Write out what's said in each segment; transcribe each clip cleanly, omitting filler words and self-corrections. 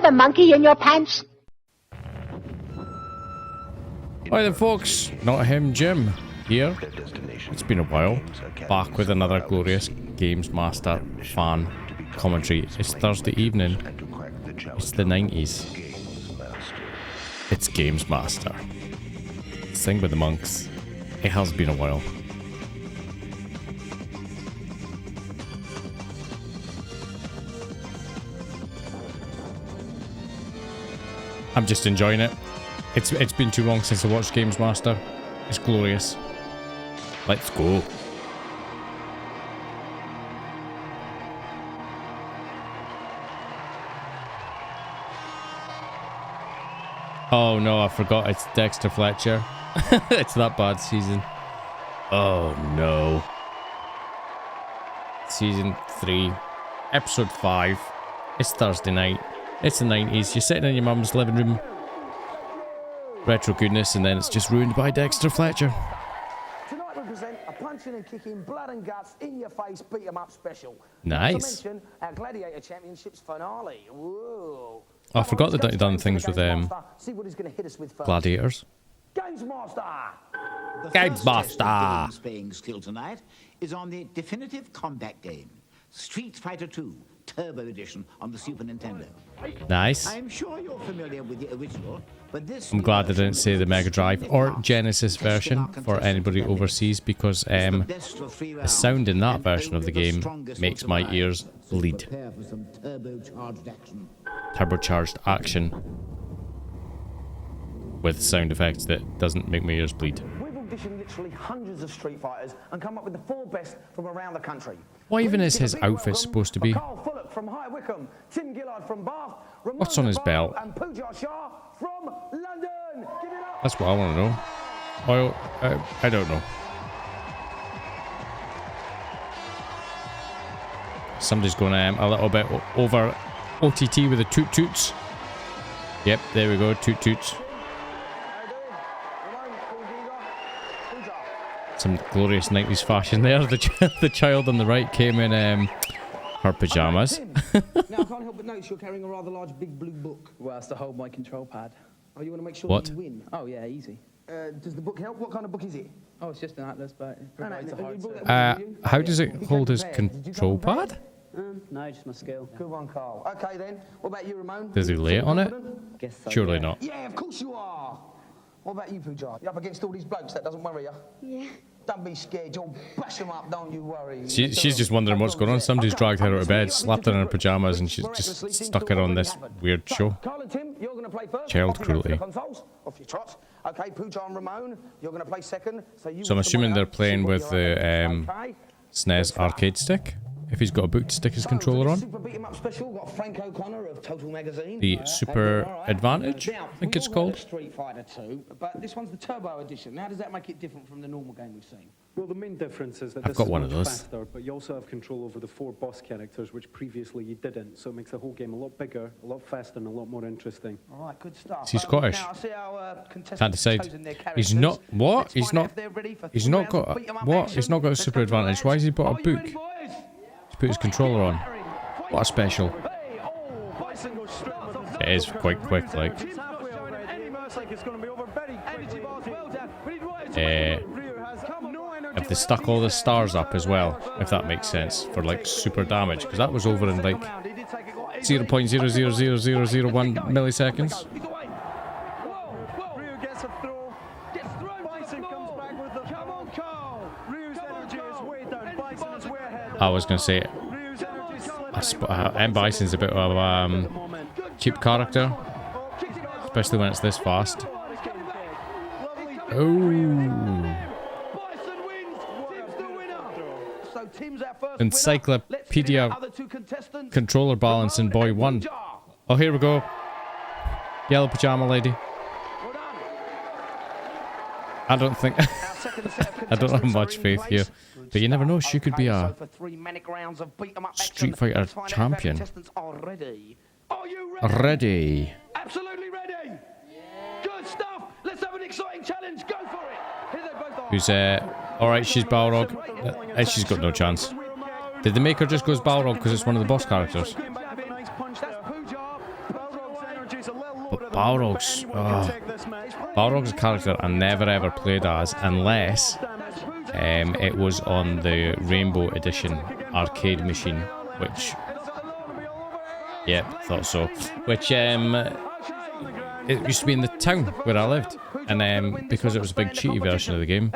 have a monkey in your pants? Hi there folks, NotHimJim here. It's been a while. Back with another glorious GamesMaster fan commentary. It's Thursday evening. It's the 90s. It's GamesMaster. Sing with the monks. It has been a while. I'm just enjoying it. It's been too long since I watched GamesMaster. It's glorious. Let's go. Oh no, I forgot it's Dexter Fletcher. It's that bad season. Oh no. Season 3, episode 5. It's Thursday night. It's the 90s. You're sitting in your mum's living room. Retro goodness, and then it's just ruined by Dexter Fletcher. Tonight we present a punching and kicking, blood and guts, in your face, beat 'em up special. Nice. Not to mention our Gladiator Championships finale. Whoa. I forgot they'd done things with See what he's going to hit us with first. Gladiators. GamesMaster. GamesMaster. Games playing skill tonight is on the definitive combat game, Street Fighter 2 Turbo Edition on the Super Nintendo. Nice. I'm sure you're familiar with the original, but this. I'm glad they didn't say the Mega Drive or Genesis version for anybody overseas, because the sound in that version of the game makes my ears bleed. Turbocharged action with sound effects that doesn't make my ears bleed. We've auditioned literally hundreds of Street Fighters and come up with the 4 best from around the country. What even is his outfit supposed to be? Carl Fullock from High Wycombe, Tim Gillard from Bath, What's on his belt? and Pooja Shah from London. Give it up. That's what I want to know. Well, I don't know. Somebody's going a little bit over OTT with the toot toots. Yep, there we go, toot toots. Some glorious 90s fashion there. The child on the right came in her pajamas. Now, I can't help but notice you're carrying a rather large big blue book. Well, that's to hold my control pad. Oh, you want to make sure What? that you win? Oh, yeah, easy. Does the book help? What kind of book is it? Oh, it's just an atlas, but it provides a you hard brought surface. that with you? How does it You hold came his prepared. Did you come control prepared? pad? No, just my skill. Good one, Carl. Okay, then. What about you, Ramon? Does he lay it on it? Confident? Guess so, Surely yeah. not. Yeah, of course you are. What about you, Pooja? You up against all these blokes? That doesn't worry you? Yeah. Don't be scared. You'll bash them up, don't you worry. She's just wondering what's going on. Somebody's dragged her out of bed, slapped her in her pajamas, and she's just stuck her on this weird show. Carl and Tim, you're going to play first. Child Off you go for cruelty. the consoles. Off your trot. Okay, Pooja and Ramon, you're going to play second. So So I'm with the assuming they're monitor, playing see what with you're the up against, okay? SNES arcade stick. If he's got a book to stick his controller on. Super beat 'em up special. Got Frank O'Connor of Total Magazine. The Super All right. Advantage, Now, I think we it's all called. got Street Fighter 2, but this one's the Turbo Edition. How does that make it different from the normal game we've seen? Well, the main difference is that I've this got is one of much those. faster, but you also have control over the 4 boss characters, which previously you didn't. So it makes the whole game a lot bigger, a lot faster, and a lot more interesting. All right, good stuff. Is he Scottish? Now, I see our contestants Can't decide. chosen their He's characters. not. What? Let's He's find out not. if they're ready for He's 3 not rounds of got. beat 'em up What? action. He's not got a Let's super go to the advantage. Why has he bought a lads. Are you book? ready, boys? He's put his controller on. What a special. Hey, oh, Bison goes straight with the It is quite quick, like. Tim's halfway already. Any mercy, like it's going to be over very Energy bars well done. We need right If they stuck all the stars up as well, if that makes sense, for like super damage, because that was over in like 0.000001 milliseconds. Ryu gets a throw. Gets thrown. Bison comes back with the. Come on, Carl. Ryu's energy is way down. Bison is way ahead. I was gonna say, Ryu's energy is M. Bison's a bit of a cheap character, especially when it's this fast. Oh. Bison wins. Tim's the winner. So Tim's our first Encyclopedia winner. Other 2 contestants. Controller balance in boy 1. Oh, here we go. Yellow pajama lady. Well done. I don't think. Our second set of I don't have contestants much are in faith here, place. but you never know. She could be Okay, a so for 3 manic rounds of beat 'em up Street action, Fighter let's find out if our champion. contestants are ready. Are you ready? ready. Absolutely ready. Good stuff. Let's have an exciting challenge. Go for it. Here they both are. Who's alright, she's Balrog. She's got no chance. Did they make her just go as Balrog because it's one of the boss characters? That's Pooja. Balrog's... Balrog's a character I never ever played as unless it was on the Rainbow Edition arcade machine, which... Yep, thought so. Which, it used to be in the town where I lived. And because it was a big cheaty version of the game,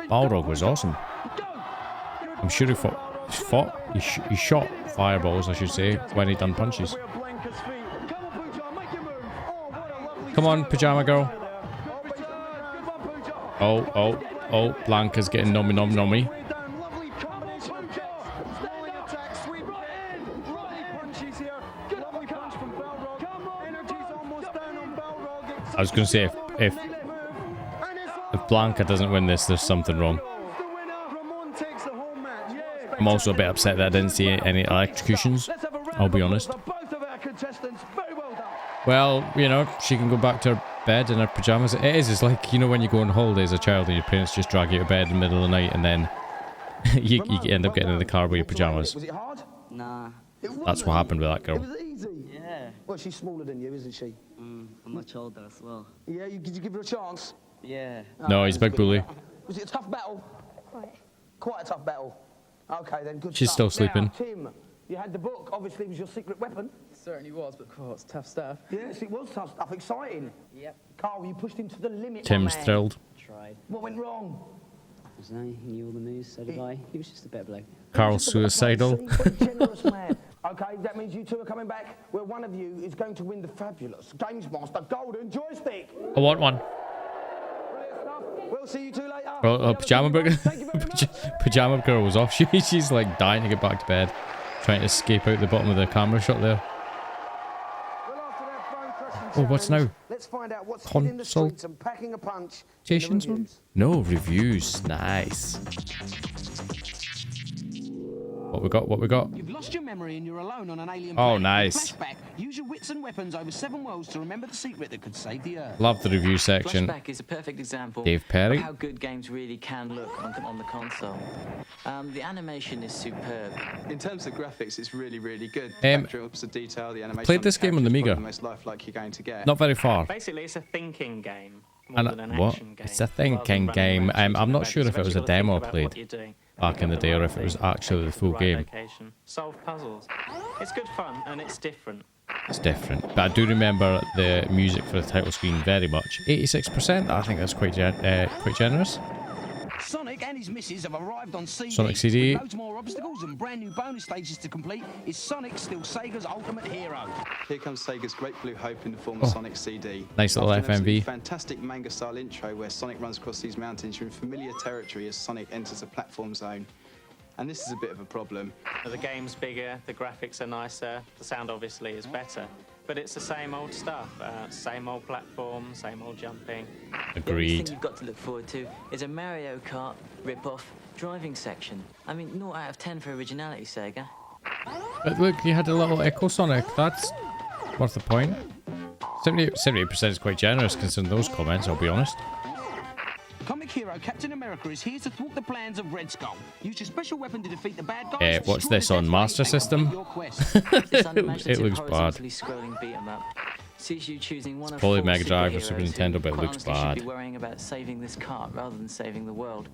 Balrog was awesome. I'm sure he he shot fireballs, I should say, when he done punches. Come on, Pajama Girl. Oh, Blanca's getting nommy. I was going to say, if Blanca doesn't win this, there's something wrong. I'm also a bit upset that I didn't see any electrocutions, I'll be honest. Well, you know, she can go back to her bed in her pyjamas. It's like, you know, when you go on holiday as a child and your parents just drag you to bed in the middle of the night and then you end up getting in the car with your pyjamas. Was it hard? Nah. That's what happened with that girl. It was easy. Yeah. Well, she's smaller than you, isn't she? I'm much older as well. Yeah, did you give her a chance? Yeah. No, he's a big bully. Was it a tough battle? Quite a tough battle. Okay, then, good She's stuff. still sleeping. Now, Tim, you had the book. Obviously, it was your secret weapon. It certainly was, but cool, it's tough stuff. Yes, it was tough stuff. Exciting. Yep. Carl, you pushed him to the limit. Tim's my man. thrilled. Tried. What went wrong? He knew all the moves, so did I. He was just a better bloke. Carl's suicidal. What a generous man. Okay, that means you two are coming back, where one of you is going to win the fabulous GamesMaster Golden Joystick. I want one. We'll see you two later. Well, Pajama Girl was off. She's like dying to get back to bed, trying to escape out the bottom of the camera shot there. Oh, what's now? Let's find out what's in the streets and packing a punch. Consultations one? No, reviews. Nice. What we got? You've lost your memory and you're alone on an alien Oh, planet. nice. Flashback. Use your wits and weapons over 7 worlds to remember the secret that could save the Earth. Love the review section. Flashback is a perfect example Dave Perry. of how good games really can look on the console. The animation is superb. In terms of graphics, it's really, really good. Drops of detail, the animation. Played this game on the Amiga. The most lifelike you're going to get. Not very far. Basically, it's a thinking game more And than an what? action game. It's a thinking game. I'm not sure if it was a demo I played back in the day or if it was actually the full game. Solve puzzles. It's good fun and it's different. It's different. But I do remember the music for the title screen very much. 86%, I think that's quite generous. Sonic and his missus have arrived on CD. Sonic CD. With loads more obstacles and brand new bonus stages to complete. Is Sonic still Sega's ultimate hero? Here comes Sega's Great Blue Hope in the form of Sonic CD. Nice little After an FMV. absolutely fantastic manga-style intro where Sonic runs across these mountains, you're in familiar territory as Sonic enters a platform zone. And this is a bit of a problem. The game's bigger, the graphics are nicer, the sound obviously is better. But it's the same old stuff. Same old platform, same old jumping. The only Agreed. thing you've got to look forward to is a Mario Kart rip-off driving section. I mean, 0 out of 10 for originality, Sega. But look, you had a little Echo Sonic. That's worth the point. 78% is quite generous considering those comments, I'll be honest. Comic hero Captain America is here to thwart the plans of Red Skull. Use your special weapon to defeat the bad guys. What's this on Master System? It looks bad. Scrolling beat 'em up. Sees you choosing one of Probably 4 Mega Drive or Super superheroes who, Nintendo, but it quite looks honestly, bad. should be worrying about saving this cart rather than saving the world.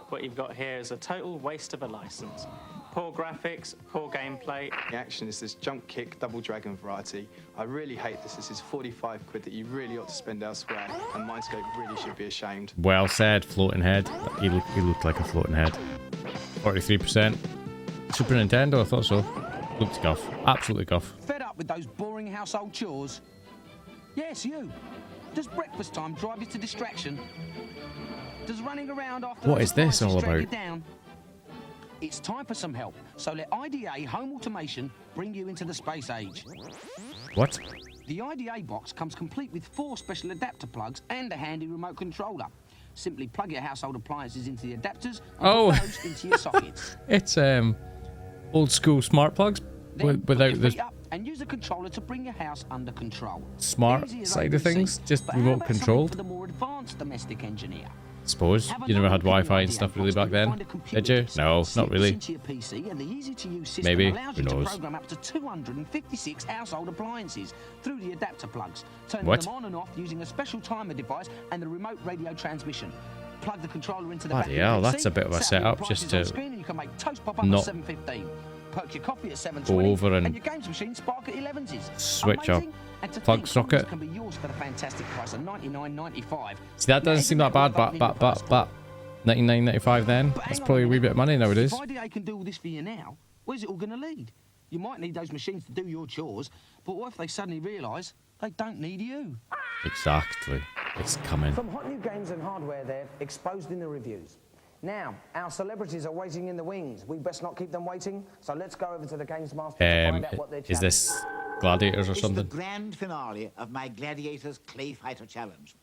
What you've got here is a total waste of a license. Poor graphics, poor gameplay. The action is this jump kick, double dragon variety. I really hate this. This is 45 quid that you really ought to spend elsewhere, and Mindscape really should be ashamed. Well said, floating head. He looked like a floating head. 43%. Super Nintendo, I thought so. Looked guff. Absolutely guff. Fed up with those boring household chores? Yes, you. Does breakfast time drive you to distraction? Does running around after What is this all drag you about? down? It's time for some help, so let IDA Home Automation bring you into the space age. What? The IDA box comes complete with 4 special adapter plugs and a handy remote controller. Simply plug your household appliances into the adapters and put those into your sockets. It's old school smart plugs Then put without your the feet up and use the controller to bring your house under control. smart Easy as side of ABC, things, just but how remote about something controlled. for the more advanced domestic engineer? Suppose. You never had Wi-Fi and stuff really back then, did you? No, not really. Maybe. Who knows? Program up to 256 household appliances through the adapter plugs, turning What? them on and off using a special timer device and the remote radio transmission. Plug the controller into the Bloody back hell, of the that's a bit of a setup just to you can make toast pop up not at 7:15. Perk your coffee at 7:20. go over and your games machine spark at 11s. switch up Amazing. And to plug think socket. can be yours for the fantastic price of $99.95. See, that doesn't seem that bad, but 99.95 then. That's probably a wee bit of money nowadays. If IDA can do all this for you now, where's it all going to lead? You might need those machines to do your chores, but what if they suddenly realise they don't need you? Exactly. It's coming. Some hot new games and hardware there exposed in the reviews. Now, our celebrities are waiting in the wings. We best not keep them waiting, so let's go over to the GamesMaster to find out what they're Is this Gladiators or It's something? the grand finale of my Gladiators Clay Fighter Challenge.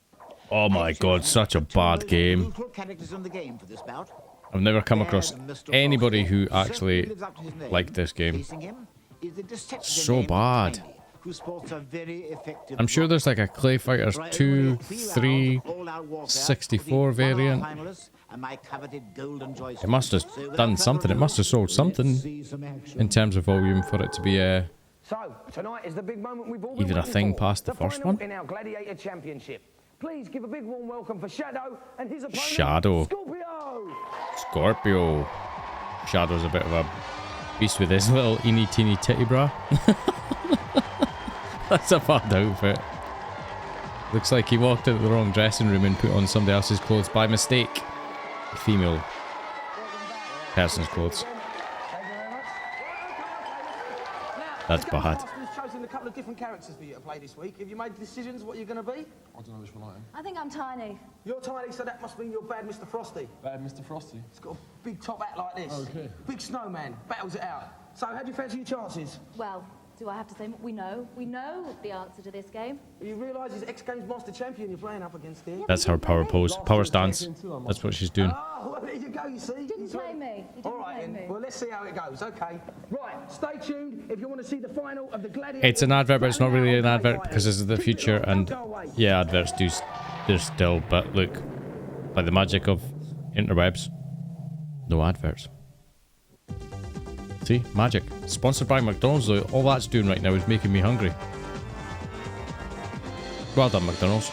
Oh my god, such a bad game. Neutral characters in the game for this bout. I've never come across anybody who actually Lives up to his name. liked this game. Facing him is the deceptive So named bad. Tiny, who sports a very effective I'm sure there's like a Clay Fighters 2, 3, 64 variant. It must have done something. It must have sold something in terms of volume for it to be So, tonight is the big moment we've all even been a waiting thing for. past the first final one. in our Gladiator Championship. Please give a big warm welcome for Shadow and his opponent, Shadow. Scorpio. Scorpio. Shadow's a bit of a beast with his little eeny teeny titty bra. That's a bad outfit. Looks like he walked into the wrong dressing room and put on somebody else's clothes by mistake. A female person's clothes. That's bad. We've chosen a couple of different characters for you to play this week. Have you made decisions what you're going to be? I don't know which one I am. I think I'm tiny. You're tiny, so that must mean you're bad Mr. Frosty. Bad Mr. Frosty. He's got a big top hat like this. Okay. Big snowman, battles it out. So how do you fancy your chances? Well, do I have to say we know? We know the answer to this game. You realise he's ex-GamesMaster champion you're playing up against here? That's her power pose. Power stance. That's what she's doing. Oh, well, there you go, you see. Didn't play me. You didn't All right, play then. me. Well, let's see how it goes. Okay. Right, stay tuned if you want to see the final of the Gladiators. It's an advert, but it's not really an advert because this is the future, and yeah, adverts do. There's still, but look, by the magic of interwebs, no adverts. See, magic. Sponsored by McDonald's, though. All that's doing right now is making me hungry. Well done, McDonald's.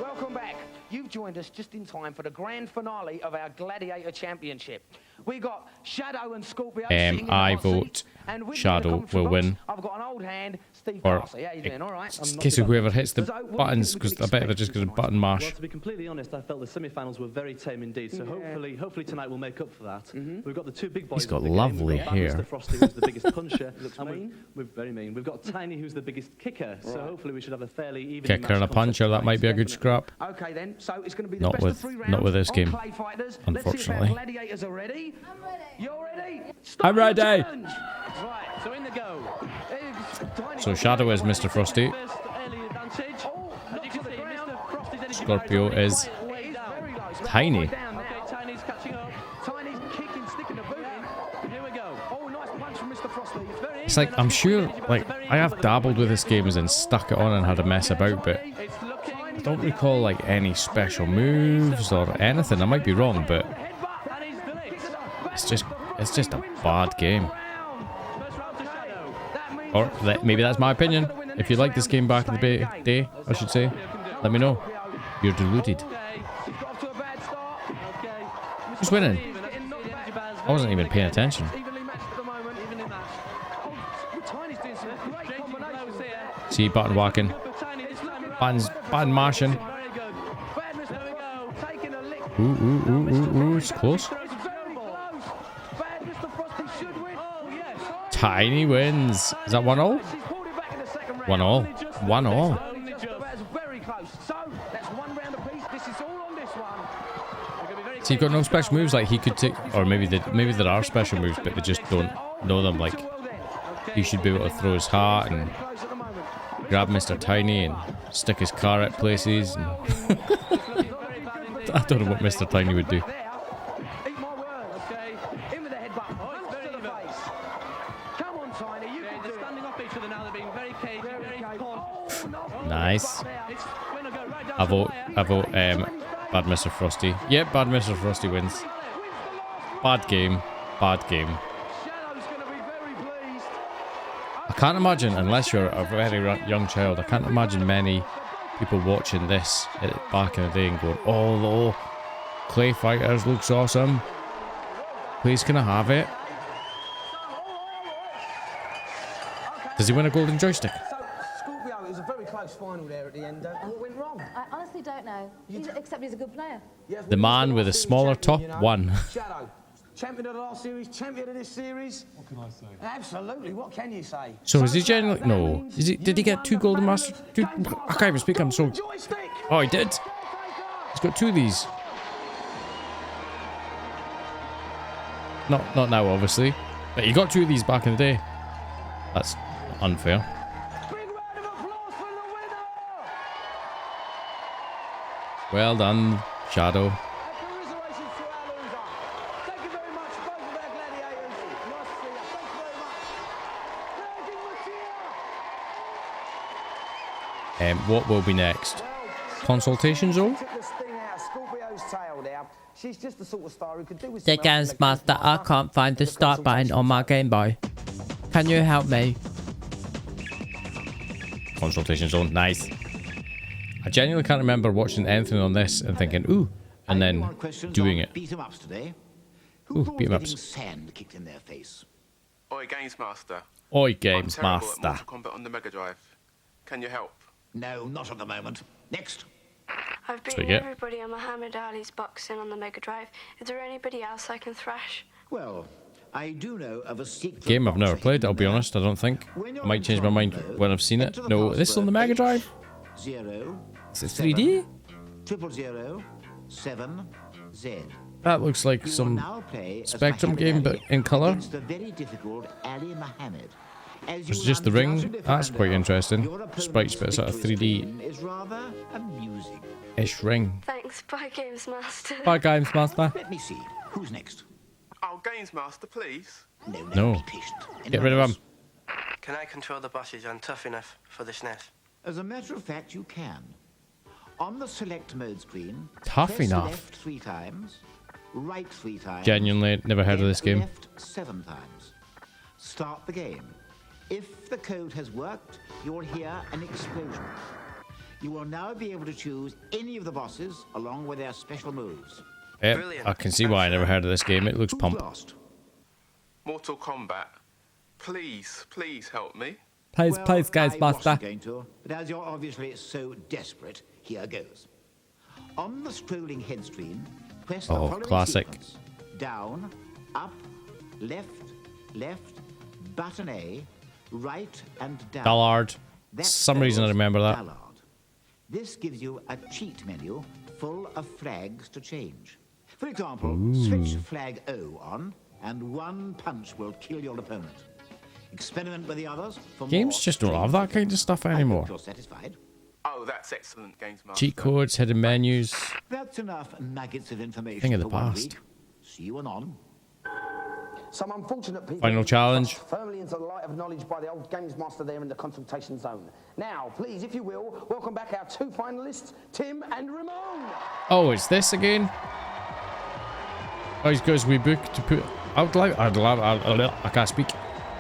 Welcome back. You've joined us just in time for the grand finale of our Gladiator Championship. We got Shadow and Scorpio. sitting in the I hot seat, vote and with me in the Shadow commentary will box, win. I've got an old hand, Steve Or Darcy. How you doing? All right. in case of whoever hits the So, what do you buttons, think we because can I bet they're expect just going to tonight? button mash. Well, to be completely honest, I felt the semi-finals were very tame indeed. So hopefully tonight will make up for that. We've got the two big boys. He's got of the game. lovely We've got hair. Mr. Frosty, who's the biggest puncher. Looks and mean. we're very mean. We've got Tiny, who's the biggest kicker. So hopefully we should have a fairly even. Kicker and a puncher, that might be a good scrap. Okay then, so it's going to be the Not best with- of 3 rounds. not with this on game, Clay Fighters. unfortunately. Let's see if our Gladiators are ready. I'm ready. You're ready? I'm Start the ready. challenge. Right, so in the go. So Shadow is Mr. Frosty. First early advantage. Oh, As you can see, Mr. Frosty's energy Scorpio bar is way down. very low. So tiny. that's all the way down Okay, now. Tiny's catching up. Tiny's kicking, sticking the boot in. Here we go. Oh, nice punch from Mr. Frosty. It's very It's like, I'm sure, like, I have dabbled with this game and stuck it on and had a mess about, but It's looking. I don't recall, like, any special moves or anything. I might be wrong, but And he's done it. it's just a bad game. First round to Shadow. Or maybe that's my opinion. If you like this game back in the day, I should say, let me know. You're deluded. Okay. He's got off to a bad start. Okay. Who's winning? Even as you see, the energy bar's I wasn't even paying attention. Evenly matched at the moment. evenly matched. Oh, Tiny's doing some great Changing blows combinations. here. See, button whacking, Good for Tiny this time around. button mashing. Very good. Bad Mr. Taking a lick. Ooh, it's close. Very close. Bad Mr. Frosty should win. Oh, yes. Tiny wins. Is that 1-0? She's pulled it back in the second round. 1-0. 1-0. Only just. That's very close. So, that's one round apiece. This is all on this one. So you've got no special moves like he could take, or maybe there are special moves, but they just don't know them. Like he should be able to throw his hat and Close at the moment. grab Mr. Tiny and stick his car at places. And I don't know what Mr. Tiny would do. There. Eat my words. Okay. In with the headbutt. Punch to the face. Come on, Tiny. You can do They're it. standing off each other now. They're being very cagey, very Okay. cautious. Oh, Nice. I vote, Bad Mr. Frosty. Yep, Bad Mr. Frosty wins. Bad game. Bad game. I can't imagine, unless you're a very young child, I can't imagine many people watching this back in the day and going, oh, the Clay Fighters looks awesome. Please, can I have it? Does he win a golden joystick? So, Scorpio, it was a very close final there at the end. What went wrong? I honestly don't know. Except he's a good player. Yeah, The man with a smaller top won. Shadow, champion of the last series, champion of this series. What can I say? Absolutely, what can you say? So is he genuinely? No. Is he? Did he get 2 golden masters? I can't even speak. I'm so. Oh, he did. He's got 2 of these. Not now, obviously. But he got 2 of these back in the day. That's unfair. Well done, Shadow. Congratulations to our loser. Thank you very much, both of our gladiators. Nice to see you. Thank you very much. What will be next? Consultation zone? Took the sting out of Scorpio's tail there. She's just the sort of star who could do with The some help Games in Master, I can't find the start button on my Game Boy. Can you help me? Consultation zone, nice. I genuinely can't remember watching anything on this and thinking, ooh, and then doing it. Beat 'em ups today. Ooh, Who beat 'em thought ups. getting sand kicked in their face? Oi, GamesMaster. Oi, I'm terrible at GamesMaster. Mortal Kombat on the Mega Drive. Can you help? No, not at the moment. Next. I've So you beaten get- everybody on Muhammad Ali's boxing on the Mega Drive. Is there anybody else I can thrash? Well, I do know of a secret Game I've never boxer played, I'll be hidden honest, I don't think. When you're Might change my in mind trouble, when I've seen it. enter the No, this is on the Mega password Drive? 0 Is it 3D? 000 7 Z. That looks like You will some now play as Spectrum Muhammad game, but Ali in colour. against the very difficult Ali Muhammad. As you It's will just the ring. undoubtedly That's find quite out, interesting. your opponent's Sprites, but it's sort of victory 3D screen is rather amusing. ish ring. Thanks, bye, Games Master. Bye, Games Master. Let me see. Who's next? Oh, GamesMaster, please. No. Be patient. Get rid of him. Can I control the bosses? I'm tough enough for the SNES. As a matter of fact, you can. On the select mode screen, Tough press enough. left 3 times, right 3 times. Genuinely never heard of then this game. Left 7 times. Start the game. If the code has worked, you will hear an explosion. You will now be able to choose any of the bosses along with their special moves. Yep, I can see why I never heard of this game. It looks pump. Mortal Kombat. Please, please help me. Please, Well, please, Games I Master. wasn't going to, but as you're obviously so desperate, here goes. On the scrolling head screen, press the Oh, following classic. sequence. Down, up, left, left, button A, right and down. Ballard. That Some reason I spells remember that. Ballard. This gives you a cheat menu full of flags to change. For example, switch Ooh. flag O on, and 1 punch will kill your opponent. Experiment with the others for Games more just don't have that kind of stuff anymore. You're satisfied. Oh, that's excellent, GamesMaster. Cheat codes, hidden menus. That's enough nuggets of information Thing of the for 1 past. week. See you anon. Some unfortunate people Final challenge. thrust firmly into the light of knowledge by the old Games Master there in the consultation zone. Now, please, if you will, welcome back our 2 finalists, Tim and Ramon. Oh, it's this again? Oh, he's got his wee book to put. I can't speak.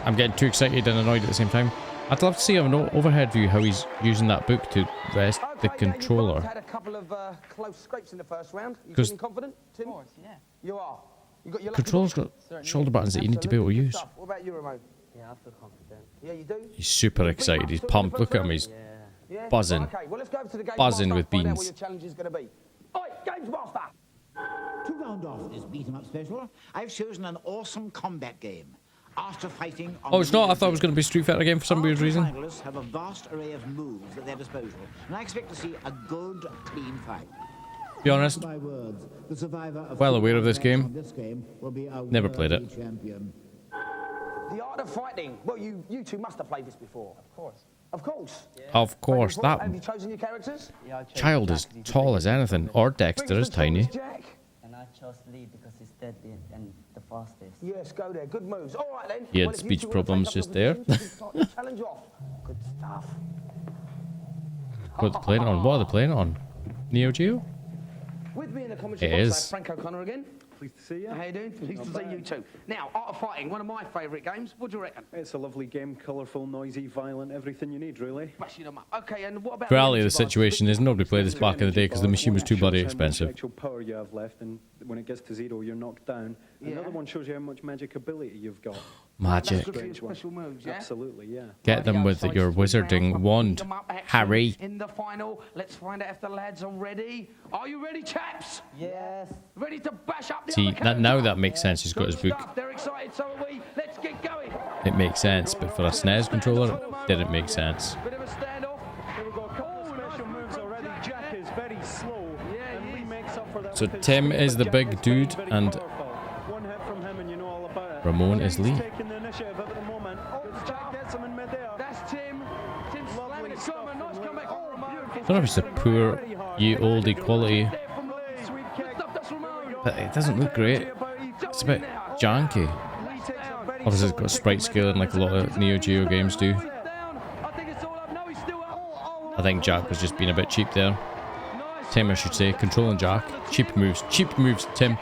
I'm getting too excited and annoyed at the same time. I'd love to see an overhead view how he's using that book to rest the controller. You've had a couple of close scrapes in the first round. You 'Cause- feeling confident, Tim? Of course, yeah. You are. You got your Controller's got shoulder buttons that you need to be able to use. What about you, Ramon? Yeah, I feel confident. Yeah, you do? He's super excited. He's pumped. Look at him. He's Yeah? buzzing. Right, okay, well, let's go over to the Games Buzzing Master, with find out what beans. your challenge is going to be. Oi, Games Master! To round off this beat 'em up special, I've chosen an awesome combat game. After fighting on Oh, it's the not. I thought it was going to be Street Fighter again for some Our weird two reason. finalists have a vast array of moves at their disposal, and I expect to see a good, clean fight. Be honest. My words, the survivor of Well aware of this match game. on this game will be a Never played it. worthy champion. The Art of Fighting. Well, you two must have played this before. Of course. Of course. Of course, Have that you chosen your characters? Yeah, I chose child is tall as anything. Or Dexter is tiny. Jack. And I chose Lee because he's deadly and the fastest. Yes, go there. Good moves. All right, then. He had Well, if you speech two wanna problems take up just the there. positions, you can start the challenge off. Good stuff. What are they playing on? What are they playing on? Neo Geo? With me in the commentary It box, I is. have Frank O'Connor again. Pleased to see you. How you doing? Pleased to see you too. Now, Art of Fighting, one of my favourite games. What do you reckon? It's a lovely game, colourful, noisy, violent, everything you need, really. Smashing them up. Okay, and what about... The reality of the situation is nobody played this back in the day because the machine was too bloody expensive. Actual power you have left, and when it gets to 0, you're knocked down. Yeah. Another one shows you how much magic ability you've got. Magic. That's good for your special moves, yeah? Absolutely, yeah. Get them with your wizarding wand, Harry. In the final, let's find out if the lads are ready. Are you ready, chaps? Yes. Ready to bash up the See, other now that makes sense. He's got his book. stuff. They're excited, so are we. Let's get going. It makes sense, but for a SNES controller, it didn't make sense. Bit of a standoff. Here we go, a couple of special moves already. Jack is very slow, and Lee makes up for that. So with his Tim speed. is the Jack big very, dude, very and powerful. One hit from him and you know all about it. Ramon is Lee. He's taking the initiative at the moment. Jack gets him in midair. That's Tim. Tim's slamming it. Nice comeback from Ramon. I don't know if it's a poor, ye oldie quality, but it doesn't look great. It's a bit janky. Obviously, it's got sprite scaling like a lot of Neo Geo games do. I think Jack was just being a bit cheap there. Tim, I should say, controlling Jack. Cheap moves, Tim.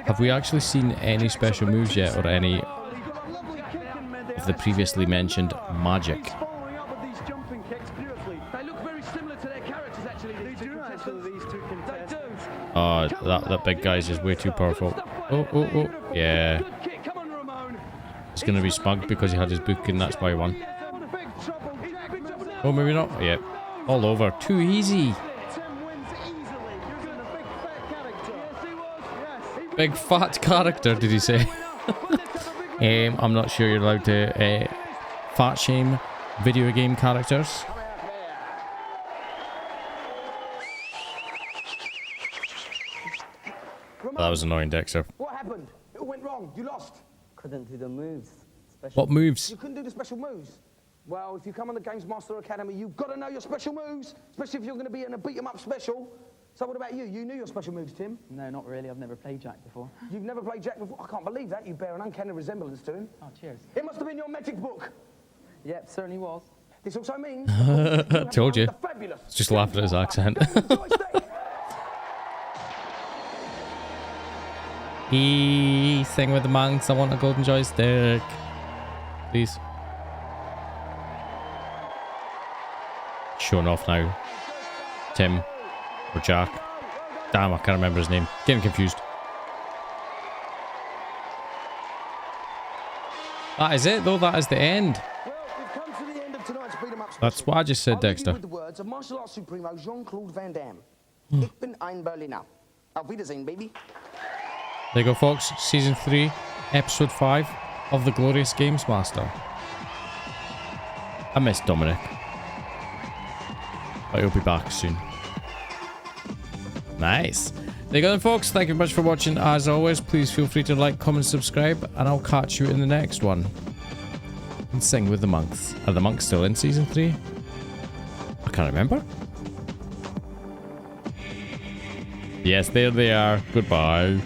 Have we actually seen any special moves yet, or any of the previously mentioned magic? They look very similar to their characters, actually. These two contestants. That big guy's just way too powerful. Oh, yeah. He's gonna be smug because he had his book and that's why he won. Oh, maybe not. Yeah, all over. Too easy. Big fat character, did he say? I'm not sure you're allowed to fat shame video game characters. That was annoying, Dexter. What happened? It went wrong. You lost. Couldn't do the moves. What moves? You couldn't do the special moves. Well, if you come on the GamesMaster Academy, you've got to know your special moves, especially if you're going to be in a beat-em-up special. So what about you? You knew your special moves, Tim? No, not really. I've never played Jack before. You've never played Jack before? I can't believe that. You bear an uncanny resemblance to him. Oh, cheers. It must have been your magic book. Yep, certainly was. This also means... I told you. Fabulous. Just laughing at his accent. Sing with the monks. I want a golden joystick. Please. Showing off now. Tim. Or Jack. Damn, I can't remember his name. Getting confused. That is it, though. That is the end. That's what I just said, Dexter. With the words of martial arts supremo Jean-Claude Van Damme. Ich bin ein Berliner. Auf Wiedersehen, baby. There you go, folks. Season 3, Episode 5 of the glorious GamesMaster. I miss Dominic. But he'll be back soon. Nice. There you go then, folks. Thank you very much for watching. As always, please feel free to like, comment, subscribe, and I'll catch you in the next one. And sing with the monks. Are the monks still in Season 3? I can't remember. Yes, there they are. Goodbye.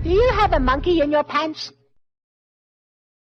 Do you have a monkey in your pants?